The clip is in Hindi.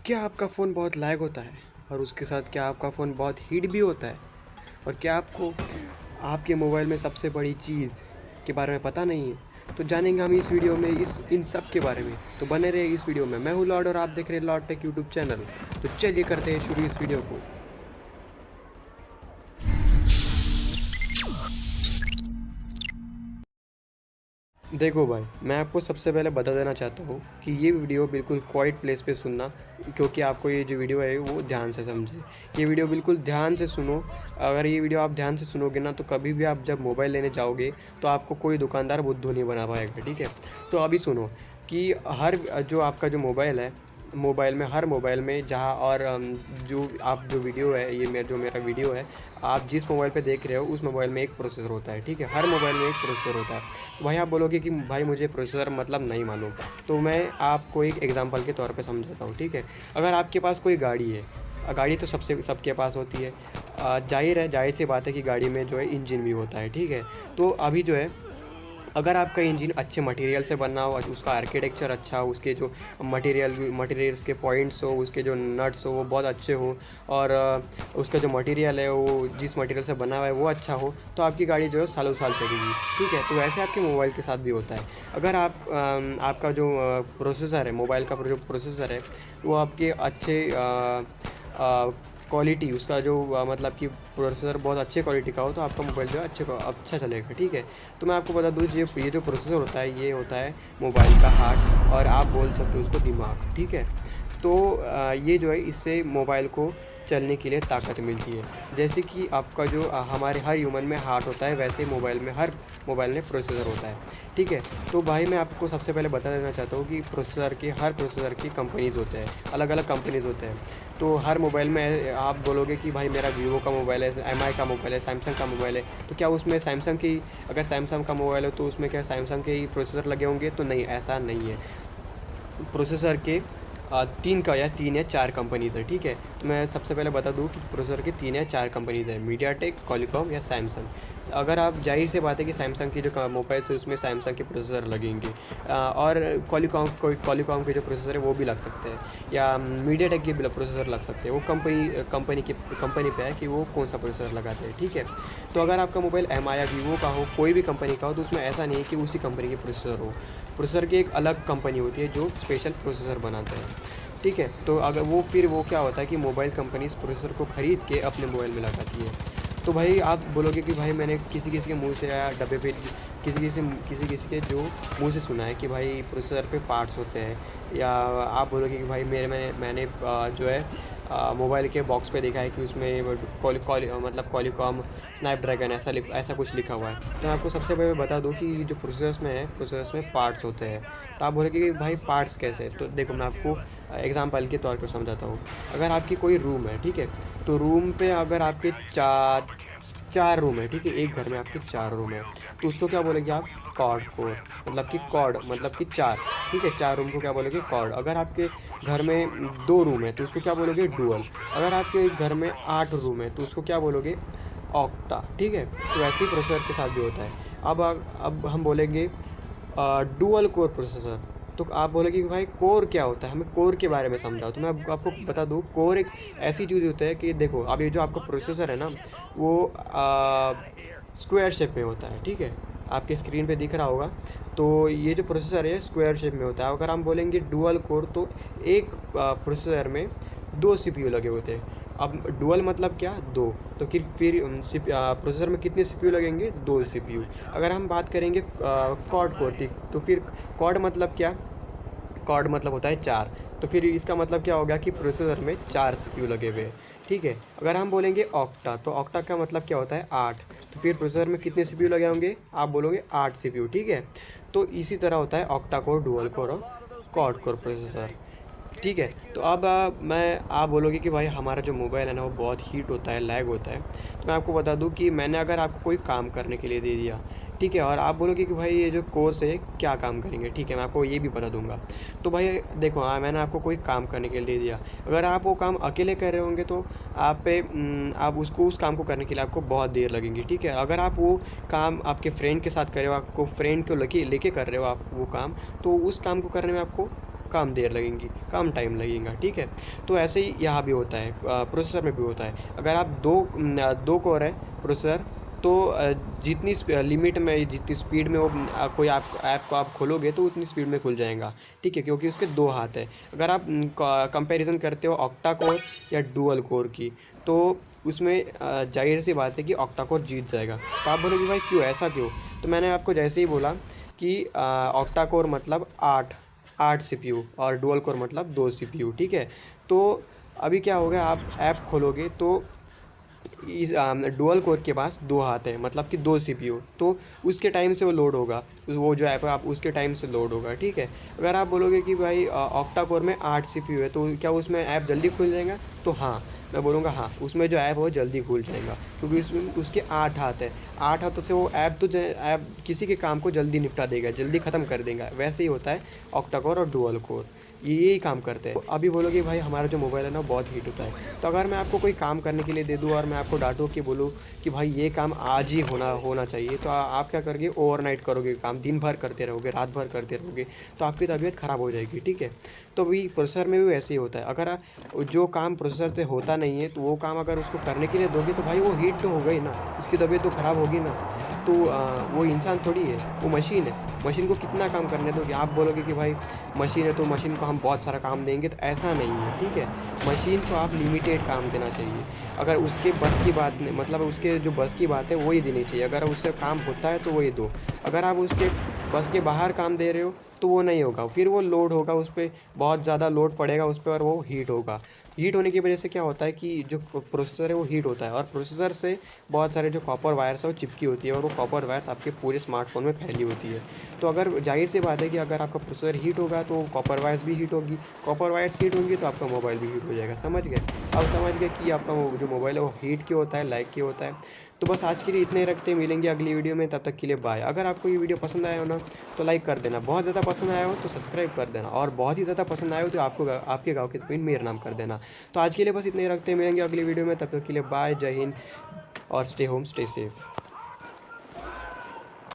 क्या आपका फ़ोन बहुत लैग होता है? और उसके साथ क्या आपका फ़ोन बहुत हीट भी होता है? और क्या आपको आपके मोबाइल में सबसे बड़ी चीज़ के बारे में पता नहीं है? तो जानेंगे हम इस वीडियो में इन सब के बारे में। तो बने रहिए इस वीडियो में। मैं हूँ लॉर्ड और आप देख रहे हैं लॉर्ड टेक यूट्यूब चैनल। तो चलिए करते हैं शुरू इस वीडियो को। देखो भाई, मैं आपको सबसे पहले बता देना चाहता हूँ कि ये वीडियो बिल्कुल क्वाइट प्लेस पे सुनना, क्योंकि आपको ये जो वीडियो है वो ध्यान से समझे। ये वीडियो बिल्कुल ध्यान से सुनो। अगर ये वीडियो आप ध्यान से सुनोगे ना, तो कभी भी आप जब मोबाइल लेने जाओगे तो आपको कोई दुकानदार बुद्धू नहीं बना पाएगा, ठीक है। तो अभी सुनो कि हर जो आपका जो मोबाइल है, मोबाइल में हर मोबाइल में जहाँ और जो आप जो वीडियो है, ये मेरा वीडियो है, आप जिस मोबाइल पे देख रहे हो उस मोबाइल में एक प्रोसेसर होता है, ठीक है। हर मोबाइल में एक प्रोसेसर होता है। तो भाई आप बोलोगे कि भाई मुझे प्रोसेसर मतलब नहीं मालूम, तो मैं आपको एक एग्जांपल के तौर पे समझाता हूँ, ठीक है। अगर आपके पास कोई गाड़ी है, गाड़ी तो सबके पास होती है। जाहिर सी बात है कि गाड़ी में जो है इंजन भी होता है, ठीक है। तो अभी जो है, अगर आपका इंजन अच्छे मटेरियल से बना हो, उसका आर्किटेक्चर अच्छा हो, उसके जो मटेरियल्स के पॉइंट्स हो, उसके जो नट्स हो वो बहुत अच्छे हो, और उसका जो मटेरियल है वो जिस मटेरियल से बना हुआ है वो अच्छा हो, तो आपकी गाड़ी जो है सालों साल चलेगी, ठीक है। तो वैसे आपके मोबाइल के साथ भी होता है। अगर आपका जो प्रोसेसर है, मोबाइल का जो प्रोसेसर है, वो आपके अच्छे क्वालिटी, उसका जो मतलब कि प्रोसेसर बहुत अच्छे क्वालिटी का हो, तो आपका मोबाइल जो है अच्छा चलेगा, ठीक है। तो मैं आपको बता दूँ, ये जो प्रोसेसर होता है ये होता है मोबाइल का हार्ट, और आप बोल सकते हो उसको दिमाग, ठीक है। तो ये जो है, इससे मोबाइल को चलने के लिए ताकत मिलती है। जैसे कि आपका जो हमारे हर ह्यूमन में हार्ट होता है, वैसे मोबाइल में हर मोबाइल में प्रोसेसर होता है, ठीक है। तो भाई मैं आपको सबसे पहले बता देना चाहता हूँ कि हर प्रोसेसर की कंपनीज़ होते हैं, अलग अलग कंपनीज़ होते हैं। तो हर मोबाइल में आप बोलोगे कि भाई मेरा वीवो का मोबाइल है, एमआई का मोबाइल है, सैमसंग का मोबाइल है, तो क्या उसमें सैमसंग की, अगर सैमसंग का मोबाइल हो तो उसमें क्या सैमसंग के ही प्रोसेसर लगे होंगे? तो नहीं, ऐसा नहीं है। प्रोसेसर के तीन या चार कंपनीज़ है, ठीक है। तो मैं सबसे पहले बता दूं कि प्रोसेसर की 3 या 4 कंपनीज़ है, मीडियाटेक, क्वालिकॉम या सैमसंग। अगर आप, जाहिर सी बात है कि सैमसंग की जो मोबाइल है उसमें सैमसंग के प्रोसेसर लगेंगे, और क्वालिकॉम के जो प्रोसेसर है वो भी लग सकते हैं, या मीडियाटेक के भी प्रोसेसर लग सकते हैं। वो कंपनी पे है कि वो कौन सा प्रोसेसर लगाते हैं, ठीक है। तो अगर आपका मोबाइल एम आई या वीवो का हो, कोई भी कंपनी का हो, तो उसमें ऐसा नहीं है कि उसी कंपनी के प्रोसेसर हो। प्रोसेसर की एक अलग कंपनी होती है जो स्पेशल प्रोसेसर बनाते हैं, ठीक है। तो अगर वो क्या होता है कि मोबाइल कंपनी इस प्रोसेसर को ख़रीद के अपने मोबाइल में लगाती है। तो भाई आप बोलोगे कि भाई मैंने किसी किसी के मुंह से या डब्बे पे किसी के जो मुंह से सुना है कि भाई प्रोसेसर पे पार्ट्स होते हैं, या आप बोलोगे कि भाई मैंने जो है मोबाइल के बॉक्स पे देखा है कि उसमें मतलब क्वालिकॉम स्नैपड्रैगन ऐसा कुछ लिखा हुआ है। तो मैं आपको सबसे पहले बता दूं कि जो प्रोसेसर्स में पार्ट्स होते हैं। तो आप बोलोगे कि भाई पार्ट्स कैसे? तो देखो मैं आपको एग्जांपल के तौर पर समझाता हूँ। अगर आपकी कोई रूम है, ठीक है, तो रूम पे अगर आपके चार रूम है, ठीक है, एक घर में आपके 4 रूम है, तो उसको क्या बोलेंगे आप? कॉर्ड मतलब कि 4, ठीक है। 4 रूम को क्या बोलोगे? कॉर्ड। अगर आपके घर में 2 रूम है तो उसको क्या बोलोगे? डुअल। अगर आपके घर में 8 रूम है तो उसको क्या बोलोगे? ऑक्टा, ठीक है। तो वैसे ही प्रोसेसर के साथ भी होता है। अब हम बोलेंगे डुअल कोर प्रोसेसर। तो आप बोलोगे कि भाई कोर क्या होता है, हमें कोर के बारे में समझाओ। तो मैं आपको बता दूं, कोर एक ऐसी चीज़ होता है कि देखो, अब ये जो आपका प्रोसेसर है ना, वो स्क्वायर शेप में होता है, ठीक है। आपके स्क्रीन पे दिख रहा होगा। तो ये जो प्रोसेसर है स्क्वायर शेप में होता है। अगर हम बोलेंगे डुअल कोर, तो एक प्रोसेसर में 2 सीपीयू लगे होते हैं। अब डुअल मतलब क्या? 2। तो फिर प्रोसेसर में कितने सीपीयू लगेंगे? 2 सीपीयू। अगर हम बात करेंगे क्वाड कोर की, तो फिर क्वाड मतलब क्या? क्वाड मतलब होता है 4। तो फिर इसका मतलब क्या होगा कि प्रोसेसर में 4 सीपीयू लगे हुए हैं, ठीक है। अगर हम बोलेंगे ऑक्टा, तो ऑक्टा का मतलब क्या होता है? 8। तो फिर प्रोसेसर में कितने सीपीयू लगे होंगे? आप बोलोगे 8 सीपीयू, ठीक है। तो इसी तरह होता है ऑक्टा कोर, डुअल कोर और क्वाड कोर प्रोसेसर, ठीक है। तो अब आप बोलोगे कि भाई हमारा जो मोबाइल है ना वो बहुत हीट होता है, लैग होता है। तो मैं आपको बता दूं कि मैंने अगर आपको कोई काम करने के लिए दे दिया, ठीक है, और आप बोलोगे कि भाई ये जो कोर्स है क्या काम करेंगे, ठीक है, मैं आपको ये भी बता दूंगा। तो भाई देखो, मैंने आपको कोई काम करने के लिए दे दिया। अगर आप वो काम अकेले कर रहे होंगे तो आप उस काम को करने के लिए आपको बहुत देर लगेंगी, ठीक है। अगर आप वो काम आपके फ्रेंड के साथ कर रहे हो, आपको फ्रेंड को लेके कर रहे हो आप वो काम, तो उस काम को करने में आपको काम देर लगेंगी, कम टाइम लगेगा, ठीक है। तो ऐसे ही यहाँ भी होता है, प्रोसेसर में भी होता है। अगर आप दो कोर है प्रोसेसर, तो जितनी लिमिट में, जितनी स्पीड में वो कोई ऐप को आप खोलोगे तो उतनी स्पीड में खुल जाएगा, ठीक है, क्योंकि उसके 2 हाथ है। अगर आप कंपैरिजन करते हो ऑक्टा कोर या डुअल कोर की, तो उसमें जाहिर सी बात है कि ऑक्टा कोर जीत जाएगा। तो आप बोलोगे भाई क्यों, ऐसा क्यों? तो मैंने आपको जैसे ही बोला कि ऑक्टा कोर मतलब 8 CPU और डुअल कोर मतलब 2 CPU, ठीक है। तो अभी क्या होगा, आप ऐप खोलोगे तो इस डुअल कोर के पास 2 हाथ है, मतलब कि 2 CPU, तो उसके टाइम से वो लोड होगा, वो जो ऐप है आप उसके टाइम से लोड होगा, ठीक है। अगर आप बोलोगे कि भाई ऑक्टा कोर में 8 CPU है, तो क्या उसमें ऐप जल्दी खुल जाएगा? तो हाँ, मैं बोलूँगा हाँ, उसमें जो ऐप है वो जल्दी खुल जाएगा, क्योंकि उसमें उसके 8 हाथ है। 8 हाथों से वो ऐप किसी के काम को जल्दी निपटा देगा, जल्दी ख़त्म कर देगा। वैसे ही होता है ऑक्टा कोर और डुअल कोर, ये यही काम करते हैं। तो अभी बोलोगे भाई हमारा जो मोबाइल है ना बहुत हीट होता है, तो अगर मैं आपको कोई काम करने के लिए दे दूँ और मैं आपको डांटूँ कि बोलूँ कि भाई ये काम आज ही होना चाहिए, तो आप क्या करोगे, ओवरनाइट करोगे काम, दिन भर करते रहोगे, रात भर करते रहोगे, तो आपकी तबीयत ख़राब हो जाएगी, ठीक है। तो भी प्रोसेसर में भी वैसे ही होता है। अगर जो काम प्रोसेसर से होता नहीं है, तो वो काम अगर उसको करने के लिए दोगे तो भाई वो हीट तो होगा ही ना, उसकी तबीयत तो ख़राब होगी ना। तो वो इंसान थोड़ी है, वो मशीन है। मशीन को कितना काम करने दोगे? आप बोलोगे कि भाई मशीन है तो मशीन को हम बहुत सारा काम देंगे, तो ऐसा नहीं है, ठीक है। मशीन को आप लिमिटेड काम देना चाहिए। अगर उसके बस की बात नहीं, मतलब उसके जो बस की बात है वही देनी चाहिए। अगर उससे काम होता है तो वही दो। अगर आप उसके बस के बाहर काम दे रहे हो तो वो नहीं होगा, फिर वो लोड होगा, उस पर बहुत ज़्यादा लोड पड़ेगा उस पर और वो हीट होगा। हीट होने की वजह से क्या होता है कि जो प्रोसेसर है वो हीट होता है, और प्रोसेसर से बहुत सारे जो कॉपर वायर्स है वो चिपकी होती है, और वो कॉपर वायर्स आपके पूरे स्मार्टफोन में फैली होती है। तो अगर जाहिर सी बात है कि अगर आपका प्रोसेसर हीट होगा तो कॉपर वायर्स भी हीट होगी, कॉपर वायर्स हीट होंगी तो आपका मोबाइल भी हीट हो जाएगा। समझ गए? अब समझ गए कि आपका जो मोबाइल है वो हीट क्यों होता है, लाइक क्यों होता है। तो बस आज के लिए इतने ही रखते हैं, मिलेंगे अगली वीडियो में, तब तक के लिए बाय। अगर आपको ये वीडियो पसंद आया हो ना तो लाइक कर देना, बहुत ज़्यादा पसंद आया हो तो सब्सक्राइब कर देना, और बहुत ही ज़्यादा पसंद आया हो तो आपके गाँव के स्क्रीन मेरा नाम कर देना। तो आज के लिए बस इतने ही रखते हैं, मिलेंगे अगली वीडियो में, तब तक के लिए बाय, जय हिंद और स्टे होम स्टे सेफ।